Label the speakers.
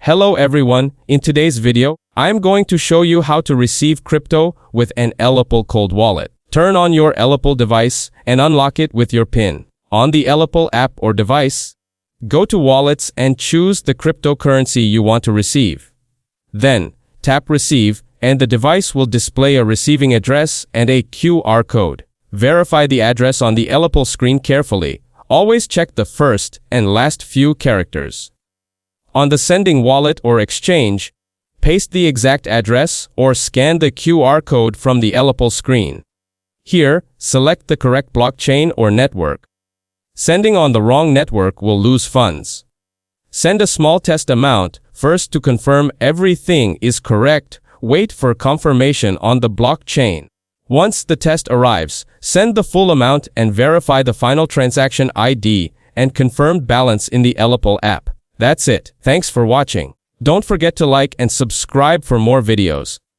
Speaker 1: Hello everyone, in today's video, I am going to show you how to receive crypto with an Ellipal Cold Wallet. Turn on your Ellipal device and unlock it with your PIN. On the Ellipal app or device, go to Wallets and choose the cryptocurrency you want to receive. Then, tap Receive and the device will display a receiving address and a QR code. Verify the address on the Ellipal screen carefully. Always check the first and last few characters. On the sending wallet or exchange, paste the exact address or scan the QR code from the Ellipal screen. Here, select the correct blockchain or network. Sending on the wrong network will lose funds. Send a small test amount first to confirm everything is correct. Wait for confirmation on the blockchain. Once the test arrives, send the full amount and verify the final transaction ID and confirmed balance in the Ellipal app. That's it. Thanks for watching. Don't forget to like and subscribe for more videos.